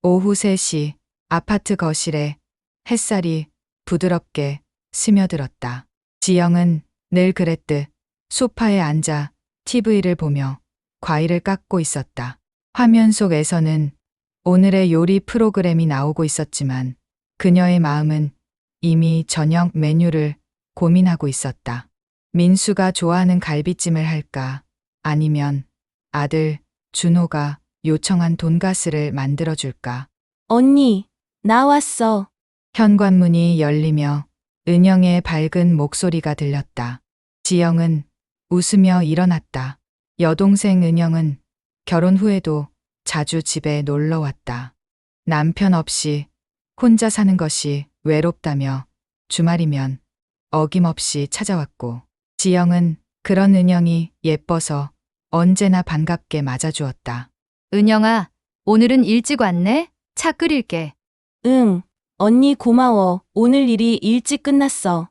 오후 3시 아파트 거실에 햇살이 부드럽게 스며들었다. 지영은 늘 그랬듯 소파에 앉아 TV를 보며 과일을 깎고 있었다. 화면 속에서는 오늘의 요리 프로그램이 나오고 있었지만 그녀의 마음은 이미 저녁 메뉴를 고민하고 있었다. 민수가 좋아하는 갈비찜을 할까? 아니면 아들 준호가 요청한 돈가스를 만들어줄까? 언니, 나왔어. 현관문이 열리며 은영의 밝은 목소리가 들렸다. 지영은 웃으며 일어났다. 여동생 은영은 결혼 후에도 자주 집에 놀러 왔다. 남편 없이 혼자 사는 것이 외롭다며 주말이면 어김없이 찾아왔고, 지영은 그런 은영이 예뻐서 언제나 반갑게 맞아주었다. 은영아, 오늘은 일찍 왔네? 차 끓일게. 응, 언니 고마워. 오늘 일이 일찍 끝났어.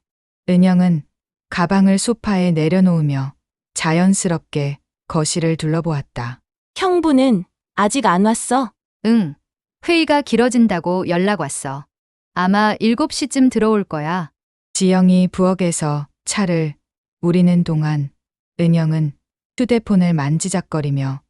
은영은 가방을 소파에 내려놓으며 자연스럽게 거실을 둘러보았다. 형부는 아직 안 왔어? 응. 회의가 길어진다고 연락 왔어. 아마 7시쯤 들어올 거야. 지영이 부엌에서 차를 우리는 동안 은영은 휴대폰을 만지작거리며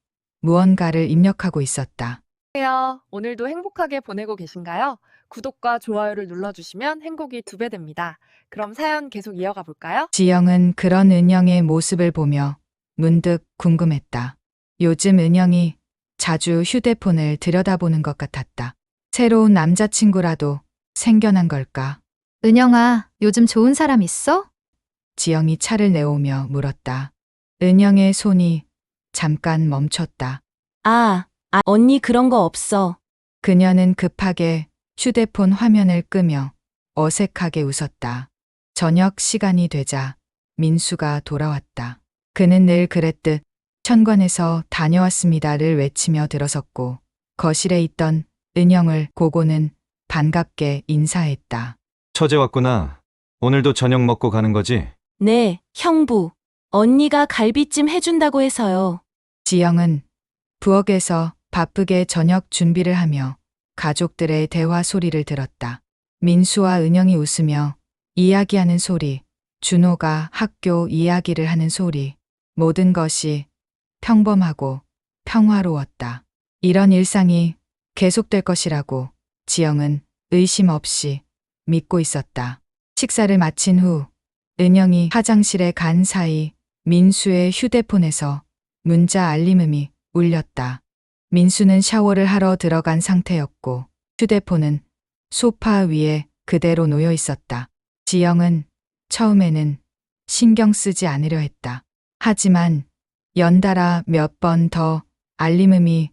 무언가를 입력하고 있었다. 안녕하세요. 오늘도 행복하게 보내고 계신가요? 구독과 좋아요를 눌러주시면 행복이 2배 됩니다. 그럼 사연 계속 이어가 볼까요? 지영은 그런 은영의 모습을 보며 문득 궁금했다. 요즘 은영이 자주 휴대폰을 들여다보는 것 같았다. 새로운 남자친구라도 생겨난 걸까? 은영아, 요즘 좋은 사람 있어? 지영이 차를 내오며 물었다. 은영의 손이 잠깐 멈췄다. 언니 그런 거 없어. 그녀는 급하게 휴대폰 화면을 끄며 어색하게 웃었다. 저녁 시간이 되자 민수가 돌아왔다. 그는 늘 그랬듯 현관에서 다녀왔습니다를 외치며 들어섰고 거실에 있던 은영을 보고는 반갑게 인사했다. 처제 왔구나. 오늘도 저녁 먹고 가는 거지? 네, 형부. 언니가 갈비찜 해준다고 해서요. 지영은 부엌에서 바쁘게 저녁 준비를 하며 가족들의 대화 소리를 들었다. 민수와 은영이 웃으며 이야기하는 소리, 준호가 학교 이야기를 하는 소리, 모든 것이 평범하고 평화로웠다. 이런 일상이 계속될 것이라고 지영은 의심 없이 믿고 있었다. 식사를 마친 후 은영이 화장실에 간 사이 민수의 휴대폰에서 문자 알림음이 울렸다. 민수는 샤워를 하러 들어간 상태였고 휴대폰은 소파 위에 그대로 놓여 있었다. 지영은 처음에는 신경 쓰지 않으려 했다. 하지만 연달아 몇 번 더 알림음이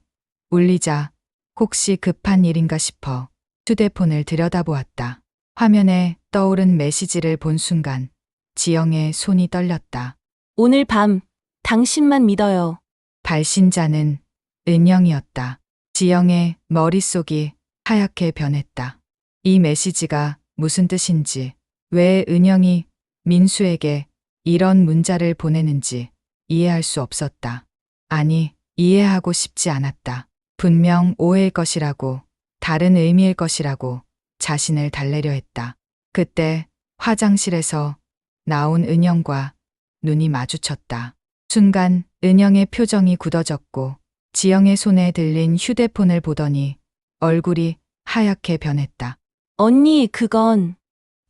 울리자 혹시 급한 일인가 싶어 휴대폰을 들여다보았다. 화면에 떠오른 메시지를 본 순간 지영의 손이 떨렸다. 오늘 밤 당신만 믿어요. 발신자는 은영이었다. 지영의 머릿속이 하얗게 변했다. 이 메시지가 무슨 뜻인지, 왜 은영이 민수에게 이런 문자를 보내는지 이해할 수 없었다. 아니, 이해하고 싶지 않았다. 분명 오해일 것이라고, 다른 의미일 것이라고 자신을 달래려 했다. 그때 화장실에서 나온 은영과 눈이 마주쳤다. 순간 은영의 표정이 굳어졌고 지영의 손에 들린 휴대폰을 보더니 얼굴이 하얗게 변했다. 언니, 그건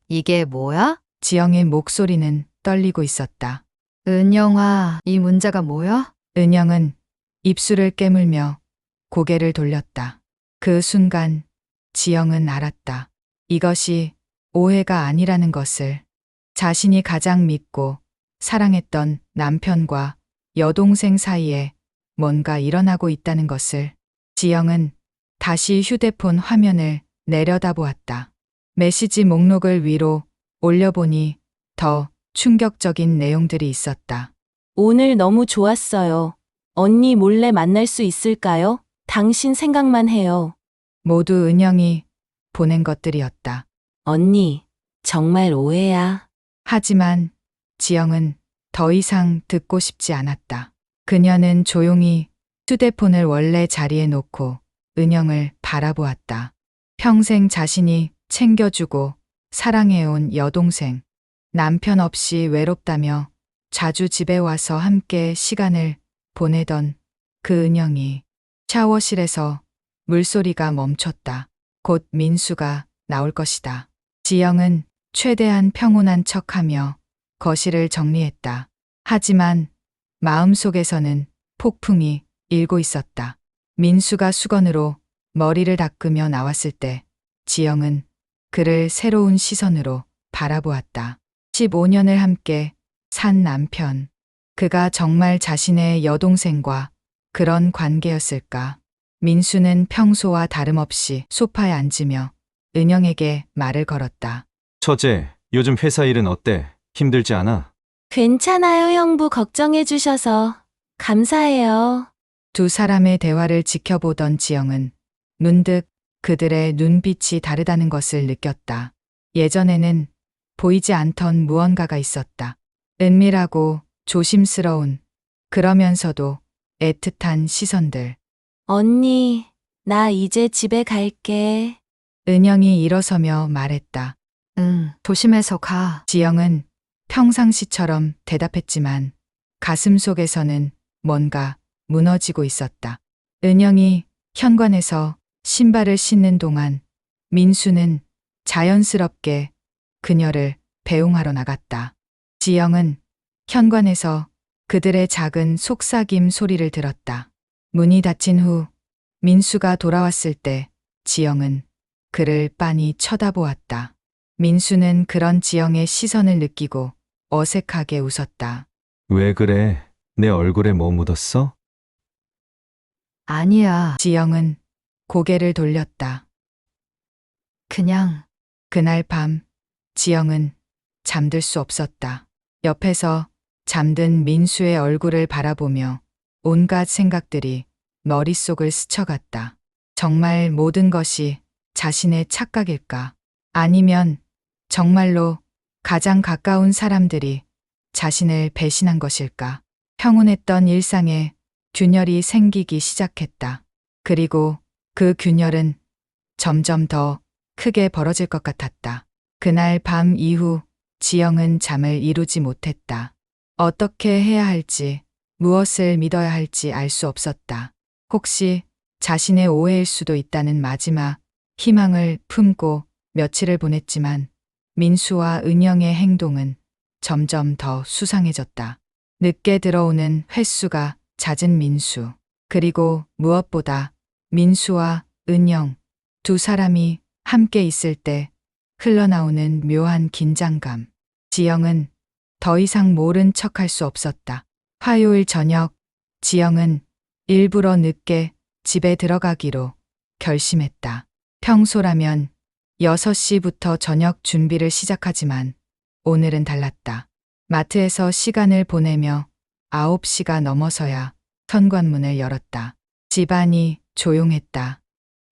이게 뭐야? 지영의 목소리는 떨리고 있었다. 은영아, 이 문자가 뭐야? 은영은 입술을 깨물며 고개를 돌렸다. 그 순간 지영은 알았다. 이것이 오해가 아니라는 것을. 자신이 가장 믿고 사랑했던 남편과 여동생 사이에 뭔가 일어나고 있다는 것을. 지영은 다시 휴대폰 화면을 내려다보았다. 메시지 목록을 위로 올려보니 더 충격적인 내용들이 있었다. 오늘 너무 좋았어요. 언니 몰래 만날 수 있을까요? 당신 생각만 해요. 모두 은영이 보낸 것들이었다. 언니, 정말 오해야. 하지만 지영은 더 이상 듣고 싶지 않았다. 그녀는 조용히 휴대폰을 원래 자리에 놓고 은영을 바라보았다. 평생 자신이 챙겨주고 사랑해온 여동생, 남편 없이 외롭다며 자주 집에 와서 함께 시간을 보내던 그 은영이 샤워실에서 물소리가 멈췄다. 곧 민수가 나올 것이다. 지영은 최대한 평온한 척하며 거실을 정리했다. 하지만 마음속에서는 폭풍이 일고 있었다. 민수가 수건으로 머리를 닦으며 나왔을 때 지영은 그를 새로운 시선으로 바라보았다. 15년을 함께 산 남편. 그가 정말 자신의 여동생과 그런 관계였을까? 민수는 평소와 다름없이 소파에 앉으며 은영에게 말을 걸었다. 처제, 요즘 회사 일은 어때? 힘들지 않아? 괜찮아요, 형부. 걱정해 주셔서. 감사해요. 두 사람의 대화를 지켜보던 지영은 문득 그들의 눈빛이 다르다는 것을 느꼈다. 예전에는 보이지 않던 무언가가 있었다. 은밀하고 조심스러운, 그러면서도 애틋한 시선들. 언니, 나 이제 집에 갈게. 은영이 일어서며 말했다. 응, 조심해서 가. 지영은 평상시처럼 대답했지만 가슴 속에서는 뭔가 무너지고 있었다. 은영이 현관에서 신발을 신는 동안 민수는 자연스럽게 그녀를 배웅하러 나갔다. 지영은 현관에서 그들의 작은 속삭임 소리를 들었다. 문이 닫힌 후 민수가 돌아왔을 때 지영은 그를 빤히 쳐다보았다. 민수는 그런 지영의 시선을 느끼고 어색하게 웃었다. 왜 그래? 내 얼굴에 뭐 묻었어? 아니야. 지영은 고개를 돌렸다. 그냥 그날 밤 지영은 잠들 수 없었다. 옆에서 잠든 민수의 얼굴을 바라보며 온갖 생각들이 머릿속을 스쳐갔다. 정말 모든 것이 자신의 착각일까? 아니면 정말로 가장 가까운 사람들이 자신을 배신한 것일까? 평온했던 일상에 균열이 생기기 시작했다. 그리고 그 균열은 점점 더 크게 벌어질 것 같았다. 그날 밤 이후 지영은 잠을 이루지 못했다. 어떻게 해야 할지, 무엇을 믿어야 할지 알 수 없었다. 혹시 자신의 오해일 수도 있다는 마지막 희망을 품고 며칠을 보냈지만 민수와 은영의 행동은 점점 더 수상해졌다. 늦게 들어오는 횟수가 잦은 민수, 그리고 무엇보다 민수와 은영 두 사람이 함께 있을 때 흘러나오는 묘한 긴장감. 지영은 더 이상 모른 척할 수 없었다. 화요일 저녁, 지영은 일부러 늦게 집에 들어가기로 결심했다. 평소라면 6시부터 저녁 준비를 시작하지만 오늘은 달랐다. 마트에서 시간을 보내며 9시가 넘어서야 현관문을 열었다. 집안이 조용했다.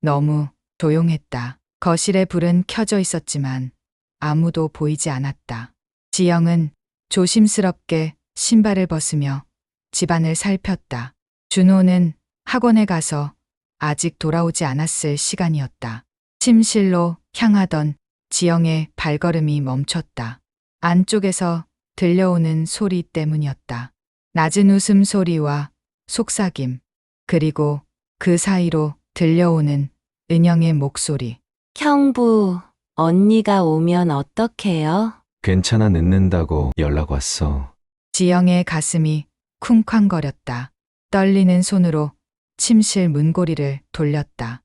너무 조용했다. 거실에 불은 켜져 있었지만 아무도 보이지 않았다. 지영은 조심스럽게 신발을 벗으며 집안을 살폈다. 준호는 학원에 가서 아직 돌아오지 않았을 시간이었다. 침실로 향하던 지영의 발걸음이 멈췄다. 안쪽에서 들려오는 소리 때문이었다. 낮은 웃음소리와 속삭임, 그리고 그 사이로 들려오는 은영의 목소리. 형부, 언니가 오면 어떡해요? 괜찮아, 늦는다고 연락 왔어. 지영의 가슴이 쿵쾅거렸다. 떨리는 손으로 침실 문고리를 돌렸다.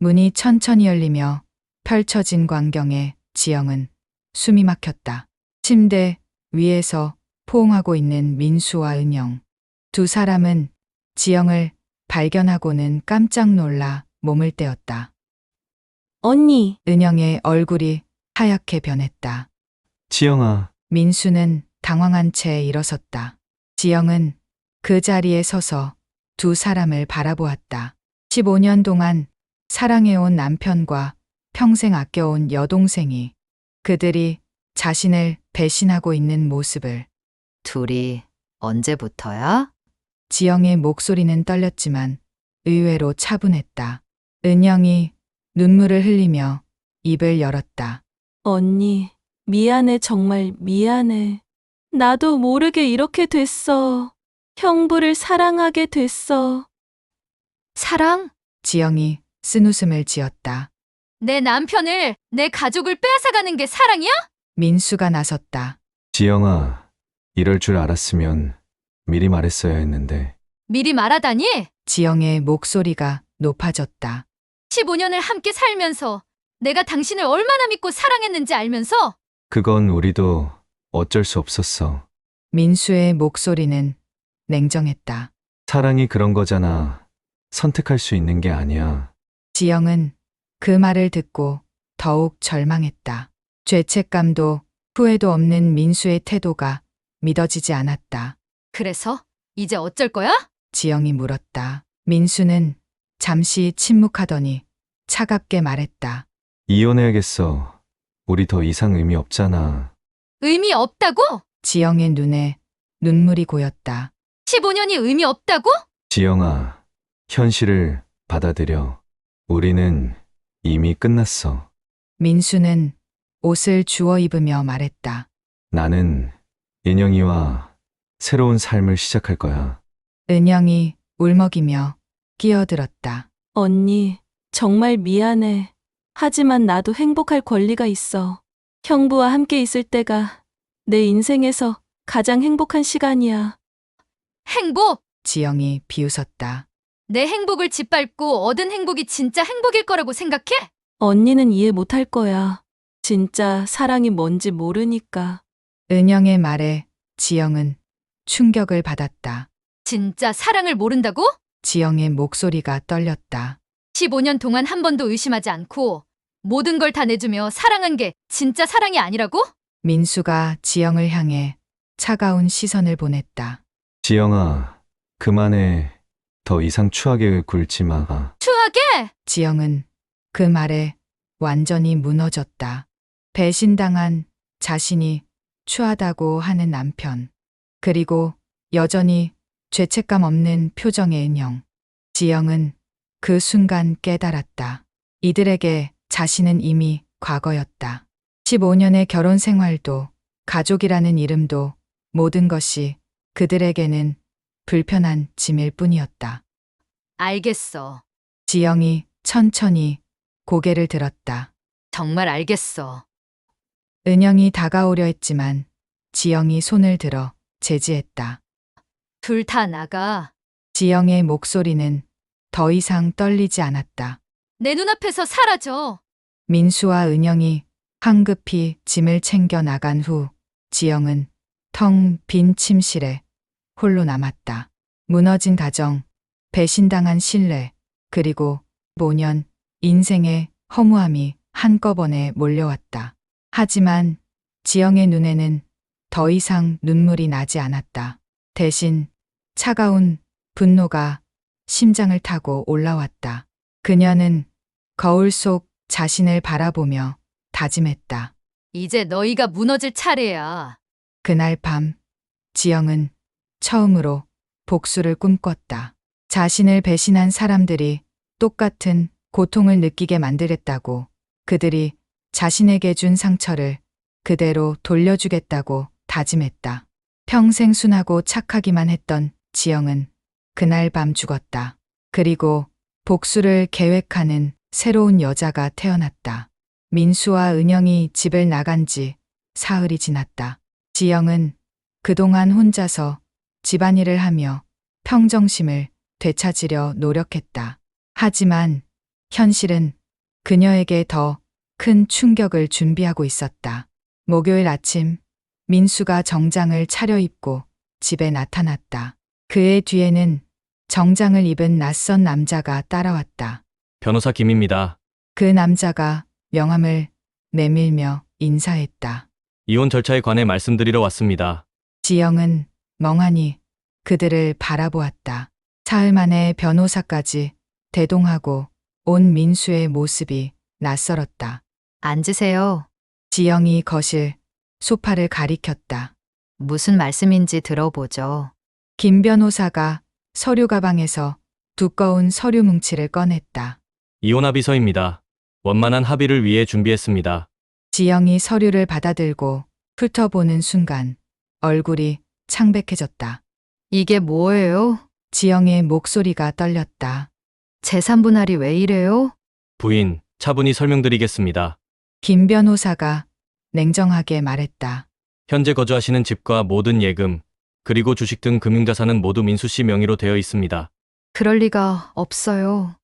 문이 천천히 열리며 펼쳐진 광경에 지영은 숨이 막혔다. 침대 위에서 포옹하고 있는 민수와 은영. 두 사람은 지영을 발견하고는 깜짝 놀라 몸을 떼었다. 언니, 은영의 얼굴이 하얗게 변했다. 지영아, 민수는 당황한 채 일어섰다. 지영은 그 자리에 서서 두 사람을 바라보았다. 15년 동안 사랑해온 남편과 평생 아껴온 여동생이 그들이 자신을 배신하고 있는 모습을. 둘이 언제부터야? 지영의 목소리는 떨렸지만 의외로 차분했다. 은영이 눈물을 흘리며 입을 열었다. 언니, 미안해, 정말 미안해. 나도 모르게 이렇게 됐어. 형부를 사랑하게 됐어. 사랑? 지영이 쓴웃음을 지었다. 내 남편을, 내 가족을 빼앗아가는 게 사랑이야? 민수가 나섰다. 지영아, 이럴 줄 알았으면 미리 말했어야 했는데. 미리 말하다니? 지영의 목소리가 높아졌다. 15년을 함께 살면서 내가 당신을 얼마나 믿고 사랑했는지 알면서 그건 우리도 어쩔 수 없었어. 민수의 목소리는 냉정했다. 사랑이 그런 거잖아. 선택할 수 있는 게 아니야. 지영은 그 말을 듣고 더욱 절망했다. 죄책감도 후회도 없는 민수의 태도가 믿어지지 않았다. 그래서 이제 어쩔 거야? 지영이 물었다. 민수는 잠시 침묵하더니 차갑게 말했다. 이혼해야겠어. 우리 더 이상 의미 없잖아. 의미 없다고? 지영의 눈에 눈물이 고였다. 15년이 의미 없다고? 지영아, 현실을 받아들여. 우리는 이미 끝났어. 민수는 옷을 주워 입으며 말했다. 나는 인영이와 새로운 삶을 시작할 거야. 은영이 울먹이며 끼어들었다. 언니, 정말 미안해. 하지만 나도 행복할 권리가 있어. 형부와 함께 있을 때가 내 인생에서 가장 행복한 시간이야. 행복! 지영이 비웃었다. 내 행복을 짓밟고 얻은 행복이 진짜 행복일 거라고 생각해? 언니는 이해 못할 거야. 진짜 사랑이 뭔지 모르니까. 은영의 말에 지영은 충격을 받았다. 진짜 사랑을 모른다고? 지영의 목소리가 떨렸다. 15년 동안 한 번도 의심하지 않고 모든 걸 다 내주며 사랑한 게 진짜 사랑이 아니라고? 민수가 지영을 향해 차가운 시선을 보냈다. 지영아, 그만해. 더 이상 추하게 굴지 마. 추하게! 지영은 그 말에 완전히 무너졌다. 배신당한 자신이 추하다고 하는 남편. 그리고 여전히 죄책감 없는 표정의 은영. 지영은 그 순간 깨달았다. 이들에게 자신은 이미 과거였다. 15년의 결혼 생활도 가족이라는 이름도 모든 것이 그들에게는 불편한 짐일 뿐이었다. 알겠어. 지영이 천천히 고개를 들었다. 정말 알겠어. 은영이 다가오려 했지만 지영이 손을 들어 제지했다. 둘 다 나가. 지영의 목소리는 더 이상 떨리지 않았다. 내 눈앞에서 사라져. 민수와 은영이 황급히 짐을 챙겨 나간 후 지영은 텅 빈 침실에 홀로 남았다. 무너진 가정, 배신당한 신뢰, 그리고 모년 인생의 허무함이 한꺼번에 몰려왔다. 하지만 지영의 눈에는 더 이상 눈물이 나지 않았다. 대신 차가운 분노가 심장을 타고 올라왔다. 그녀는 거울 속 자신을 바라보며 다짐했다. 이제 너희가 무너질 차례야. 그날 밤 지영은 처음으로 복수를 꿈꿨다. 자신을 배신한 사람들이 똑같은 고통을 느끼게 만들었다고, 그들이 자신에게 준 상처를 그대로 돌려주겠다고 다짐했다. 평생 순하고 착하기만 했던 지영은 그날 밤 죽었다. 그리고 복수를 계획하는 새로운 여자가 태어났다. 민수와 은영이 집을 나간 지 사흘이 지났다. 지영은 그동안 혼자서 집안일을 하며 평정심을 되찾으려 노력했다. 하지만 현실은 그녀에게 더 큰 충격을 준비하고 있었다. 목요일 아침 민수가 정장을 차려입고 집에 나타났다. 그의 뒤에는 정장을 입은 낯선 남자가 따라왔다. 변호사 김입니다. 그 남자가 명함을 내밀며 인사했다. 이혼 절차에 관해 말씀드리러 왔습니다. 지영은 멍하니 그들을 바라보았다. 사흘 만에 변호사까지 대동하고 온 민수의 모습이 낯설었다. 앉으세요. 지영이 거실 소파를 가리켰다. 무슨 말씀인지 들어보죠. 김 변호사가 서류 가방에서 두꺼운 서류 뭉치를 꺼냈다. 이혼합의서입니다. 원만한 합의를 위해 준비했습니다. 지영이 서류를 받아들고 훑어보는 순간 얼굴이 창백해졌다. 이게 뭐예요? 지영의 목소리가 떨렸다. 재산 분할이 왜 이래요? 부인, 차분히 설명드리겠습니다. 김 변호사가 냉정하게 말했다. 현재 거주하시는 집과 모든 예금, 그리고 주식 등 금융자산은 모두 민수 씨 명의로 되어 있습니다. 그럴 리가 없어요.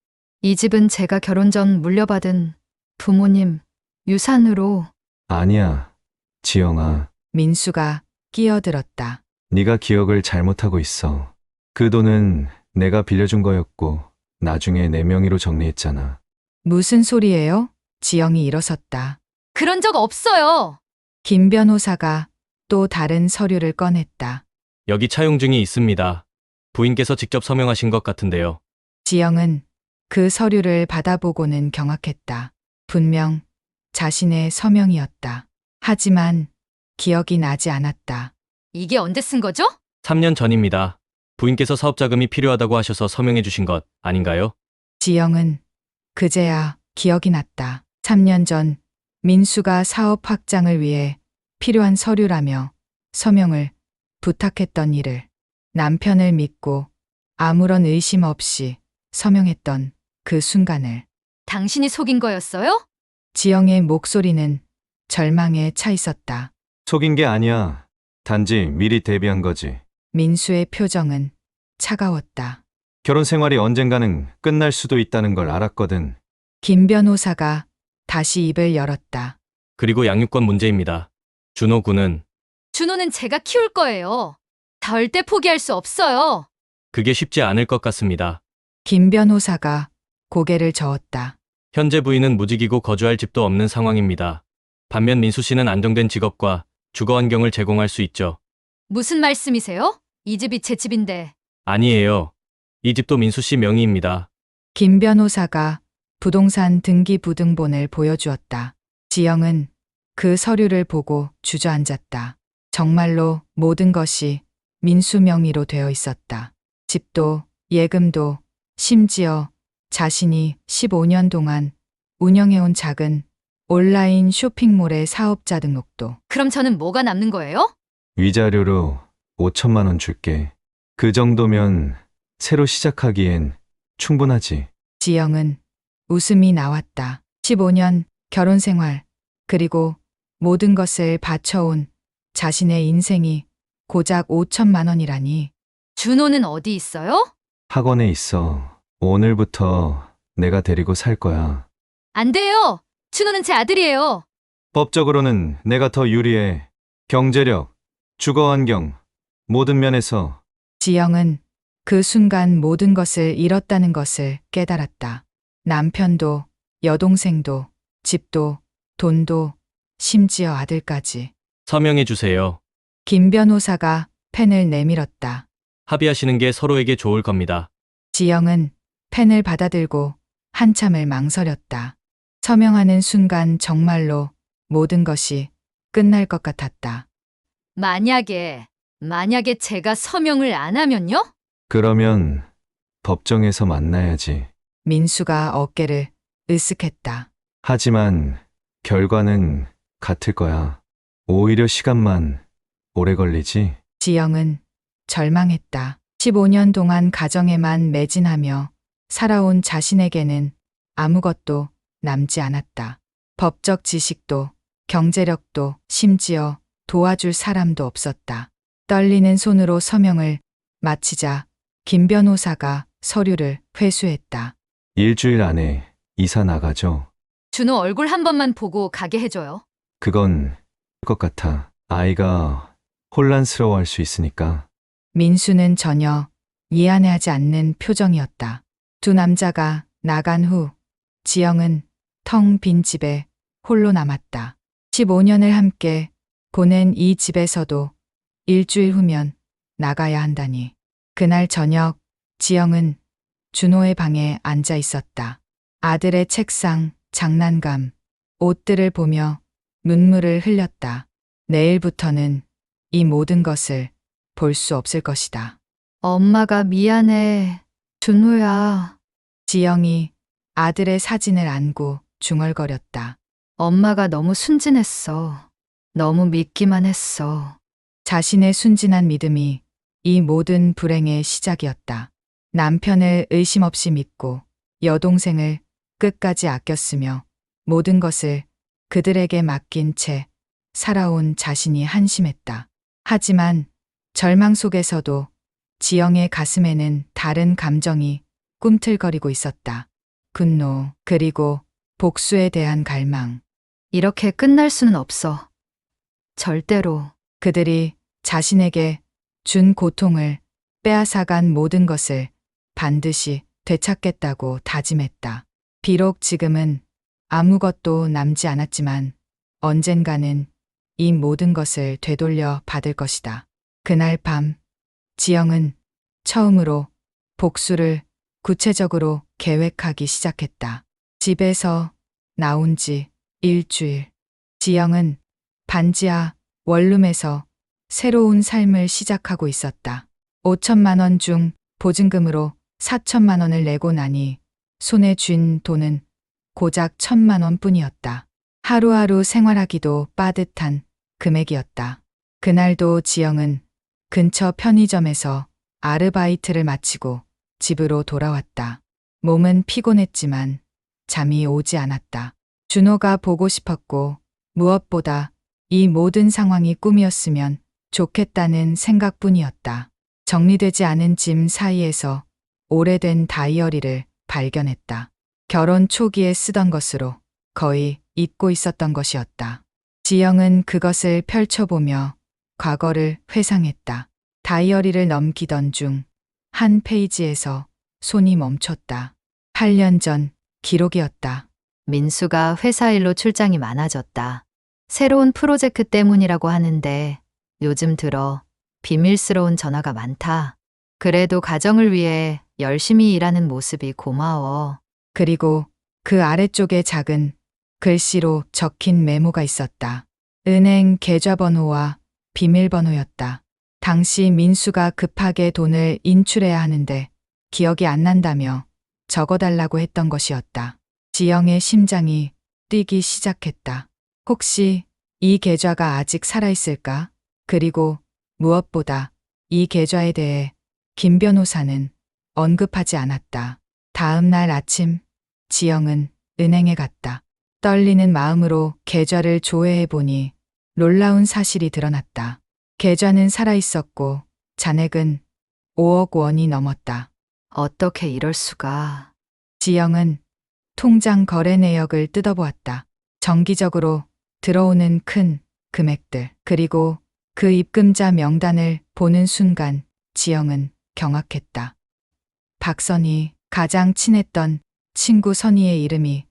이 집은 제가 결혼 전 물려받은 부모님 유산으로. 아니야, 지영아. 민수가 끼어들었다. 네가 기억을 잘못하고 있어. 그 돈은 내가 빌려준 거였고 나중에 내 명의로 정리했잖아. 무슨 소리예요? 지영이 일어섰다. 그런 적 없어요. 김 변호사가 또 다른 서류를 꺼냈다. 여기 차용증이 있습니다. 부인께서 직접 서명하신 것 같은데요. 지영은 그 서류를 받아보고는 경악했다. 분명 자신의 서명이었다. 하지만 기억이 나지 않았다. 이게 언제 쓴 거죠? 3년 전입니다. 부인께서 사업자금이 필요하다고 하셔서 서명해 주신 것 아닌가요? 지영은 그제야 기억이 났다. 3년 전 민수가 사업 확장을 위해 필요한 서류라며 서명을 부탁했던 일을 남편을 믿고 아무런 의심 없이 서명했던 그 순간을 당신이 속인 거였어요? 지영의 목소리는 절망에 차 있었다. 속인 게 아니야. 단지 미리 대비한 거지. 민수의 표정은 차가웠다. 결혼 생활이 언젠가는 끝날 수도 있다는 걸 알았거든. 김 변호사가 다시 입을 열었다. 그리고 양육권 문제입니다. 준호 군은 준호는 제가 키울 거예요. 절대 포기할 수 없어요. 그게 쉽지 않을 것 같습니다. 김 변호사가 고개를 저었다. 현재 부인은 무직이고 거주할 집도 없는 상황입니다. 반면 민수 씨는 안정된 직업과 주거 환경을 제공할 수 있죠. 무슨 말씀이세요? 이 집이 제 집인데. 아니에요. 이 집도 민수 씨 명의입니다. 김 변호사가 부동산 등기부등본을 보여주었다. 지영은 그 서류를 보고 주저앉았다. 정말로 모든 것이 민수 명의로 되어 있었다. 집도 예금도 심지어 자신이 15년 동안 운영해온 작은 온라인 쇼핑몰의 사업자 등록도. 그럼 저는 뭐가 남는 거예요? 위자료로 5천만 원 줄게. 그 정도면 새로 시작하기엔 충분하지. 지영은 웃음이 나왔다. 15년 결혼 생활, 그리고 모든 것을 바쳐온 자신의 인생이 고작 5천만 원이라니. 준호는 어디 있어요? 학원에 있어. 오늘부터 내가 데리고 살 거야. 안 돼요. 준호는 제 아들이에요. 법적으로는 내가 더 유리해. 경제력, 주거 환경, 모든 면에서. 지영은 그 순간 모든 것을 잃었다는 것을 깨달았다. 남편도, 여동생도, 집도, 돈도, 심지어 아들까지. 서명해 주세요. 김 변호사가 펜을 내밀었다. 합의하시는 게 서로에게 좋을 겁니다. 지영은 펜을 받아들고 한참을 망설였다. 서명하는 순간 정말로 모든 것이 끝날 것 같았다. 만약에 제가 서명을 안 하면요? 그러면 법정에서 만나야지. 민수가 어깨를 으쓱했다. 하지만 결과는 같을 거야. 오히려 시간만 오래 걸리지. 지영은 절망했다. 15년 동안 가정에만 매진하며 살아온 자신에게는 아무것도 남지 않았다. 법적 지식도, 경제력도, 심지어 도와줄 사람도 없었다. 떨리는 손으로 서명을 마치자 김 변호사가 서류를 회수했다. 일주일 안에 이사 나가죠. 준호 얼굴 한 번만 보고 가게 해줘요. 그건 것 같아. 아이가 혼란스러워할 수 있으니까. 민수는 전혀 미안해하지 않는 표정이었다. 두 남자가 나간 후 지영은 텅 빈 집에 홀로 남았다. 15년을 함께 보낸 이 집에서도 일주일 후면 나가야 한다니. 그날 저녁 지영은 준호의 방에 앉아 있었다. 아들의 책상, 장난감, 옷들을 보며 눈물을 흘렸다. 내일부터는 이 모든 것을 볼 수 없을 것이다. 엄마가 미안해. 준호야. 지영이 아들의 사진을 안고 중얼거렸다. 엄마가 너무 순진했어. 너무 믿기만 했어. 자신의 순진한 믿음이 이 모든 불행의 시작이었다. 남편을 의심 없이 믿고 여동생을 끝까지 아꼈으며 모든 것을 그들에게 맡긴 채 살아온 자신이 한심했다. 하지만 절망 속에서도 지영의 가슴에는 다른 감정이 꿈틀거리고 있었다. 분노, 그리고 복수에 대한 갈망. 이렇게 끝날 수는 없어. 절대로. 그들이 자신에게 준 고통을 빼앗아간 모든 것을 반드시 되찾겠다고 다짐했다. 비록 지금은 아무것도 남지 않았지만 언젠가는 이 모든 것을 되돌려 받을 것이다. 그날 밤, 지영은 처음으로 복수를 구체적으로 계획하기 시작했다. 집에서 나온 지 일주일. 지영은 반지하 원룸에서 새로운 삶을 시작하고 있었다. 5천만 원 중 보증금으로 4천만 원을 내고 나니 손에 쥔 돈은 고작 1,000만 원 뿐이었다. 하루하루 생활하기도 빠듯한 금액이었다. 그날도 지영은 근처 편의점에서 아르바이트를 마치고 집으로 돌아왔다. 몸은 피곤했지만 잠이 오지 않았다. 준호가 보고 싶었고 무엇보다 이 모든 상황이 꿈이었으면 좋겠다는 생각뿐이었다. 정리되지 않은 짐 사이에서 오래된 다이어리를 발견했다. 결혼 초기에 쓰던 것으로 거의 잊고 있었던 것이었다. 지영은 그것을 펼쳐보며 과거를 회상했다. 다이어리를 넘기던 중 한 페이지에서 손이 멈췄다. 8년 전 기록이었다. 민수가 회사 일로 출장이 많아졌다. 새로운 프로젝트 때문이라고 하는데 요즘 들어 비밀스러운 전화가 많다. 그래도 가정을 위해 열심히 일하는 모습이 고마워. 그리고 그 아래쪽에 작은 글씨로 적힌 메모가 있었다. 은행 계좌번호와 비밀번호였다. 당시 민수가 급하게 돈을 인출해야 하는데 기억이 안 난다며 적어달라고 했던 것이었다. 지영의 심장이 뛰기 시작했다. 혹시 이 계좌가 아직 살아있을까? 그리고 무엇보다 이 계좌에 대해 김 변호사는 언급하지 않았다. 다음 날 아침, 지영은 은행에 갔다. 떨리는 마음으로 계좌를 조회해 보니 놀라운 사실이 드러났다. 계좌는 살아있었고 잔액은 5억 원이 넘었다. 어떻게 이럴 수가. 지영은 통장 거래 내역을 뜯어보았다. 정기적으로 들어오는 큰 금액들, 그리고 그 입금자 명단을 보는 순간 지영은 경악했다. 박선희, 가장 친했던 친구 선희의 이름이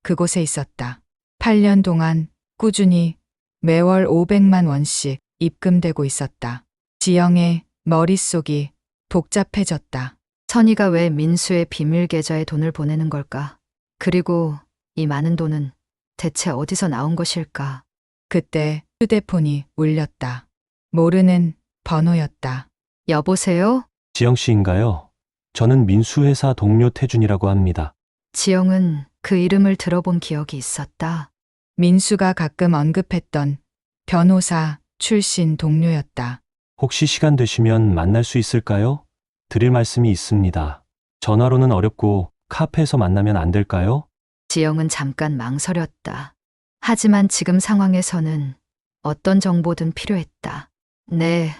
그곳에 있었다. 8년 동안 꾸준히 매월 500만 원씩 입금되고 있었다. 지영의 머릿속이 복잡해졌다. 선희가 왜 민수의 비밀 계좌에 돈을 보내는 걸까? 그리고 이 많은 돈은 대체 어디서 나온 것일까? 그때 휴대폰이 울렸다. 모르는 번호였다. 여보세요? 지영 씨인가요? 저는 민수 회사 동료 태준이라고 합니다. 지영은 그 이름을 들어본 기억이 있었다. 민수가 가끔 언급했던 변호사 출신 동료였다. 혹시 시간 되시면 만날 수 있을까요? 드릴 말씀이 있습니다. 전화로는 어렵고 카페에서 만나면 안 될까요? 지영은 잠깐 망설였다. 하지만 지금 상황에서는 어떤 정보든 필요했다. 네,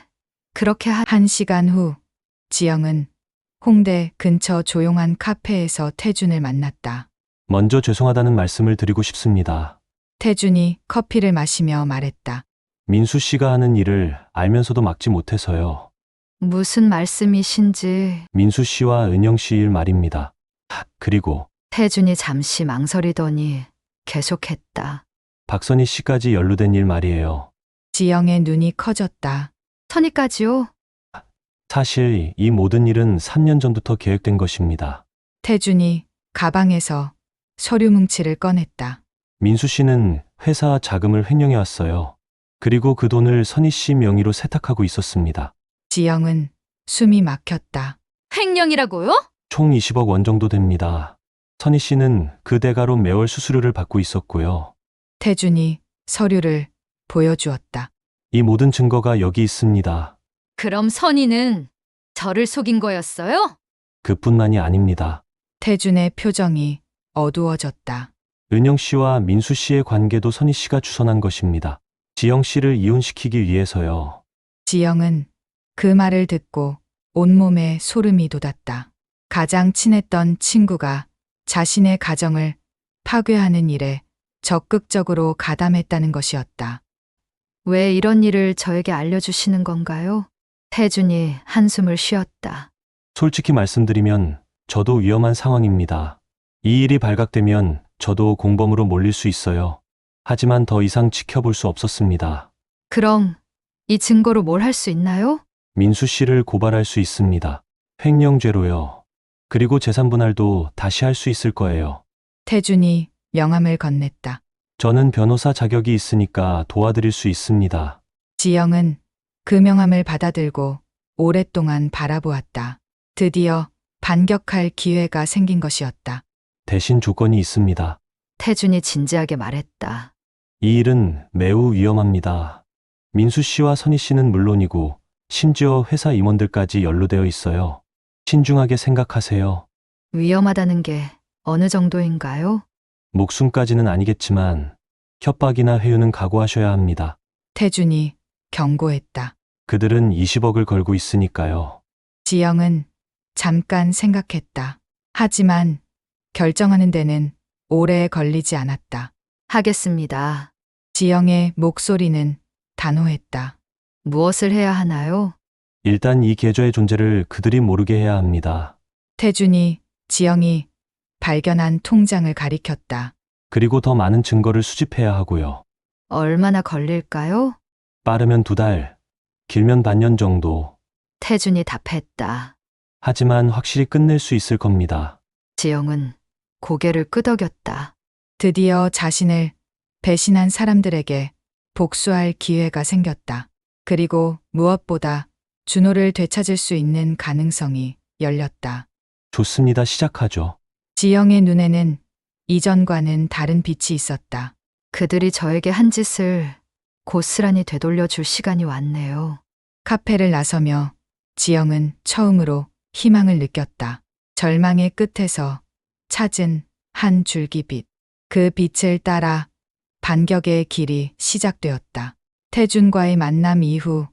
그렇게 1시간 후 지영은 홍대 근처 조용한 카페에서 태준을 만났다. 먼저 죄송하다는 말씀을 드리고 싶습니다. 태준이 커피를 마시며 말했다. 민수 씨가 하는 일을 알면서도 막지 못해서요. 무슨 말씀이신지. 민수 씨와 은영 씨 일 말입니다. 그리고 태준이 잠시 망설이더니 계속했다. 박선희 씨까지 연루된 일 말이에요. 지영의 눈이 커졌다. 선희까지요? 사실 이 모든 일은 3년 전부터 계획된 것입니다. 태준이 가방에서 서류 뭉치를 꺼냈다. 민수 씨는 회사 자금을 횡령해 왔어요. 그리고 그 돈을 선희 씨 명의로 세탁하고 있었습니다. 지영은 숨이 막혔다. 횡령이라고요? 총 20억 원 정도 됩니다. 선희 씨는 그 대가로 매월 수수료를 받고 있었고요. 태준이 서류를 보여주었다. 이 모든 증거가 여기 있습니다. 그럼 선희는 저를 속인 거였어요? 그뿐만이 아닙니다. 태준의 표정이 어두워졌다. 은영 씨와 민수 씨의 관계도 선희 씨가 주선한 것입니다. 지영 씨를 이혼시키기 위해서요. 지영은 그 말을 듣고 온몸에 소름이 돋았다. 가장 친했던 친구가 자신의 가정을 파괴하는 일에 적극적으로 가담했다는 것이었다. 왜 이런 일을 저에게 알려주시는 건가요? 태준이 한숨을 쉬었다. 솔직히 말씀드리면 저도 위험한 상황입니다. 이 일이 발각되면 저도 공범으로 몰릴 수 있어요. 하지만 더 이상 지켜볼 수 없었습니다. 그럼 이 증거로 뭘 할 수 있나요? 민수 씨를 고발할 수 있습니다. 횡령죄로요. 그리고 재산 분할도 다시 할 수 있을 거예요. 태준이 명함을 건넸다. 저는 변호사 자격이 있으니까 도와드릴 수 있습니다. 지영은 그 명함을 받아들고 오랫동안 바라보았다. 드디어 반격할 기회가 생긴 것이었다. 대신 조건이 있습니다. 태준이 진지하게 말했다. 이 일은 매우 위험합니다. 민수 씨와 선희 씨는 물론이고 심지어 회사 임원들까지 연루되어 있어요. 신중하게 생각하세요. 위험하다는 게 어느 정도인가요? 목숨까지는 아니겠지만 협박이나 회유는 각오하셔야 합니다. 태준이 경고했다. 그들은 20억을 걸고 있으니까요. 지영은 잠깐 생각했다. 하지만 결정하는 데는 오래 걸리지 않았다. 하겠습니다. 지영의 목소리는 단호했다. 무엇을 해야 하나요? 일단 이 계좌의 존재를 그들이 모르게 해야 합니다. 태준이 지영이 발견한 통장을 가리켰다. 그리고 더 많은 증거를 수집해야 하고요. 얼마나 걸릴까요? 빠르면 2달, 길면 반년 정도. 태준이 답했다. 하지만 확실히 끝낼 수 있을 겁니다. 지영은 고개를 끄덕였다. 드디어 자신을 배신한 사람들에게 복수할 기회가 생겼다. 그리고 무엇보다 준호를 되찾을 수 있는 가능성이 열렸다. 좋습니다. 시작하죠. 지영의 눈에는 이전과는 다른 빛이 있었다. 그들이 저에게 한 짓을 고스란히 되돌려 줄 시간이 왔네요. 카페를 나서며 지영은 처음으로 희망을 느꼈다. 절망의 끝에서 찾은 한 줄기 빛. 그 빛을 따라 반격의 길이 시작되었다. 태준과의 만남 이후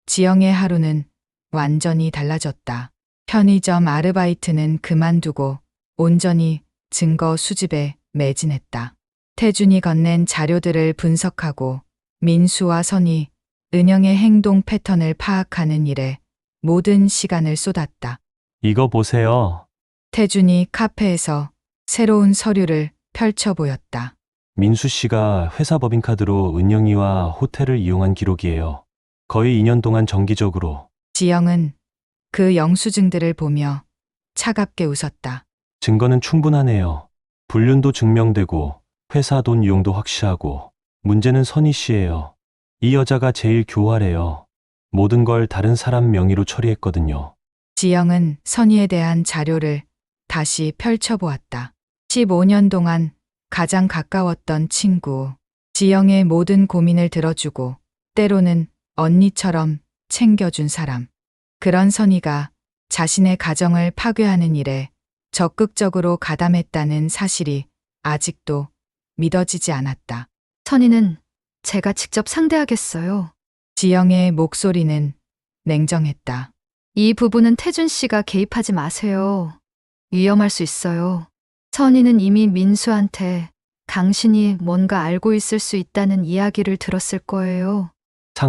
지영의 하루는 완전히 달라졌다. 편의점 아르바이트는 그만두고 온전히 증거 수집에 매진했다. 태준이 건넨 자료들을 분석하고 민수와 선희, 은영의 행동 패턴을 파악하는 일에 모든 시간을 쏟았다. 이거 보세요. 태준이 카페에서 새로운 서류를 펼쳐 보였다. 민수 씨가 회사 법인카드로 은영이와 호텔을 이용한 기록이에요. 거의 2년 동안 정기적으로. 지영은 그 영수증들을 보며 차갑게 웃었다. 증거는 충분하네요. 불륜도 증명되고 회사 돈 이용도 확실하고. 문제는 선희 씨예요. 이 여자가 제일 교활해요. 모든 걸 다른 사람 명의로 처리했거든요. 지영은 선희에 대한 자료를 다시 펼쳐보았다. 15년 동안 가장 가까웠던 친구. 지영의 모든 고민을 들어주고 때로는 언니처럼 챙겨준 사람. 그런 선희가 자신의 가정을 파괴하는 일에 적극적으로 가담했다는 사실이 아직도 믿어지지 않았다. 선희는 제가 직접 상대하겠어요. 지영의 목소리는 냉정했다. 이 부분은 태준 씨가 개입하지 마세요. 위험할 수 있어요. 선희는 이미 민수한테 당신이 뭔가 알고 있을 수 있다는 이야기를 들었을 거예요.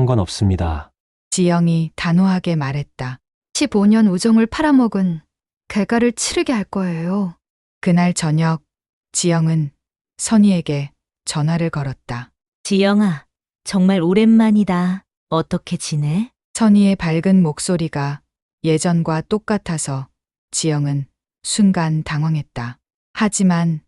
상관없습니다. 지영이 단호하게 말했다. 15년 우정을 팔아먹은 괴가를 치르게 할 거예요. 그날 저녁 지영은 선희에게 전화를 걸었다. 지영아, 정말 오랜만이다. 어떻게 지내? 선희의 밝은 목소리가 예전과 똑같아서 지영은 순간 당황했다. 하지만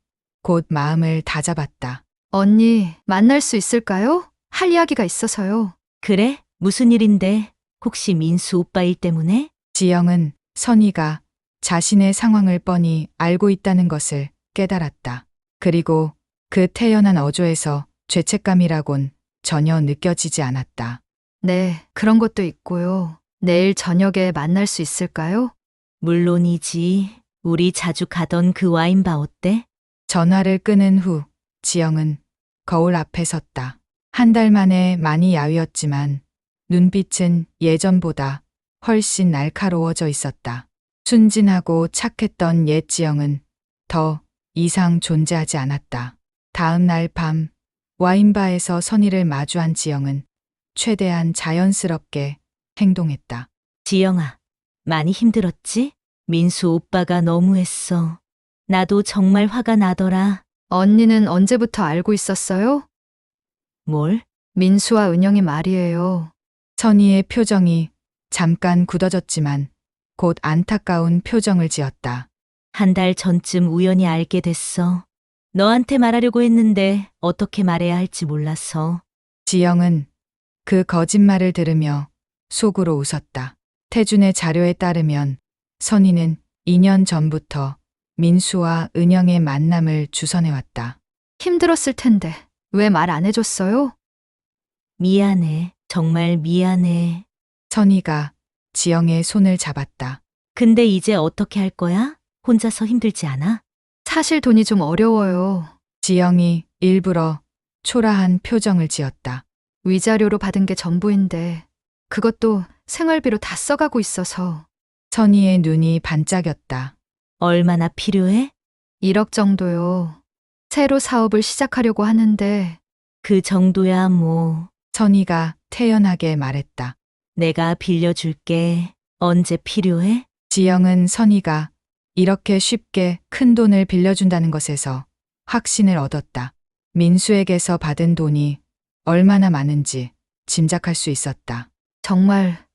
곧 마음을 다잡았다. 언니, 만날 수 있을까요? 할 이야기가 있어서요. 그래? 무슨 일인데? 혹시 민수 오빠 일 때문에? 지영은 선희가 자신의 상황을 뻔히 알고 있다는 것을 깨달았다. 그리고 그 태연한 어조에서 죄책감이라곤 전혀 느껴지지 않았다. 네, 그런 것도 있고요. 내일 저녁에 만날 수 있을까요? 물론이지. 우리 자주 가던 그 와인바 어때? 전화를 끊은 후 지영은 거울 앞에 섰다. 한 달 만에 많이 야위었지만 눈빛은 예전보다 훨씬 날카로워져 있었다. 순진하고 착했던 옛 지영은 더 이상 존재하지 않았다. 다음 날 밤 와인바에서 선희를 마주한 지영은 최대한 자연스럽게 행동했다. 지영아, 많이 힘들었지? 민수 오빠가 너무했어. 나도 정말 화가 나더라. 언니는 언제부터 알고 있었어요? 뭘? 민수와 은영이 말이에요. 선희의 표정이 잠깐 굳어졌지만 곧 안타까운 표정을 지었다. 한 달 전쯤 우연히 알게 됐어. 너한테 말하려고 했는데 어떻게 말해야 할지 몰라서. 지영은 그 거짓말을 들으며 속으로 웃었다. 태준의 자료에 따르면 선희는 2년 전부터 민수와 은영의 만남을 주선해왔다. 힘들었을 텐데 왜 말 안 해줬어요? 미안해. 정말 미안해. 선희가 지영의 손을 잡았다. 근데 이제 어떻게 할 거야? 혼자서 힘들지 않아? 사실 돈이 좀 어려워요. 지영이 일부러 초라한 표정을 지었다. 위자료로 받은 게 전부인데 그것도 생활비로 다 써가고 있어서 선희의 눈이 반짝였다. 얼마나 필요해? 1억 정도요. 새로 사업을 시작하려고 하는데 그 정도야 뭐. 선희가 태연하게 말했다. 내가 빌려줄게. 언제 필요해? 지영은 선희가 이렇게 쉽게 큰 돈을 빌려준다는 것에서 확신을 얻었다. 민수에게서 받은 돈이 얼마나 많은지 짐작할 수 있었다. 정말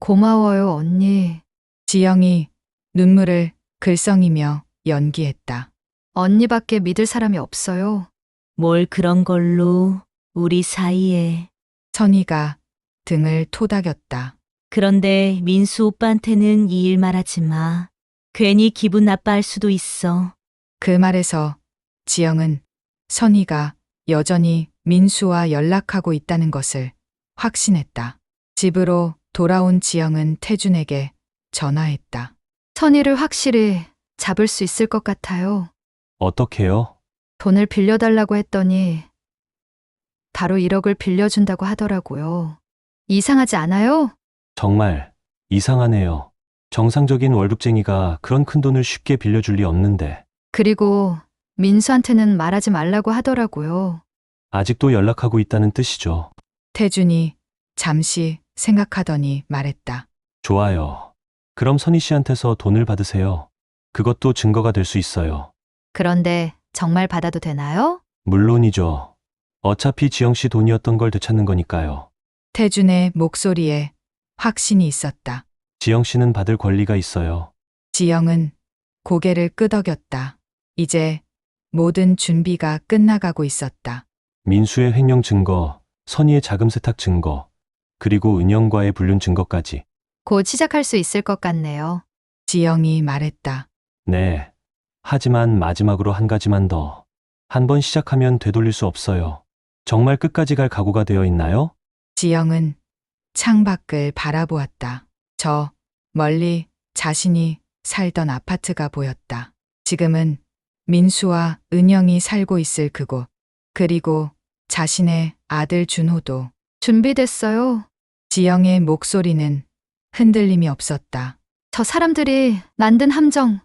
고마워요, 언니. 지영이 눈물을 글썽이며 연기했다. 언니밖에 믿을 사람이 없어요. 뭘 그런 걸로 우리 사이에. 선희가 등을 토닥였다. 그런데 민수 오빠한테는 이 일 말하지 마. 괜히 기분 나빠할 수도 있어. 그 말에서 지영은 선희가 여전히 민수와 연락하고 있다는 것을 확신했다. 집으로 돌아온 지영은 태준에게 전화했다. 선의를 확실히 잡을 수 있을 것 같아요. 어떻게요? 돈을 빌려달라고 했더니 바로 1억을 빌려준다고 하더라고요. 이상하지 않아요? 정말 이상하네요. 정상적인 월급쟁이가 그런 큰 돈을 쉽게 빌려줄 리 없는데 그리고 민수한테는 말하지 말라고 하더라고요. 아직도 연락하고 있다는 뜻이죠. 태준이 잠시 생각하더니 말했다. 좋아요. 그럼 선희 씨한테서 돈을 받으세요. 그것도 증거가 될 수 있어요. 그런데 정말 받아도 되나요? 물론이죠. 어차피 지영 씨 돈이었던 걸 되찾는 거니까요. 태준의 목소리에 확신이 있었다. 지영 씨는 받을 권리가 있어요. 지영은 고개를 끄덕였다. 이제 모든 준비가 끝나가고 있었다. 민수의 횡령 증거, 선희의 자금 세탁 증거, 그리고 은영과의 불륜 증거까지. 곧 시작할 수 있을 것 같네요. 지영이 말했다. 네. 하지만 마지막으로 한 가지만 더. 한 번 시작하면 되돌릴 수 없어요. 정말 끝까지 갈 각오가 되어 있나요? 지영은 창밖을 바라보았다. 저 멀리 자신이 살던 아파트가 보였다. 지금은 민수와 은영이 살고 있을 그곳, 그리고 자신의 아들 준호도. 준비됐어요. 지영의 목소리는 흔들림이 없었다. 저 사람들이 만든 함정,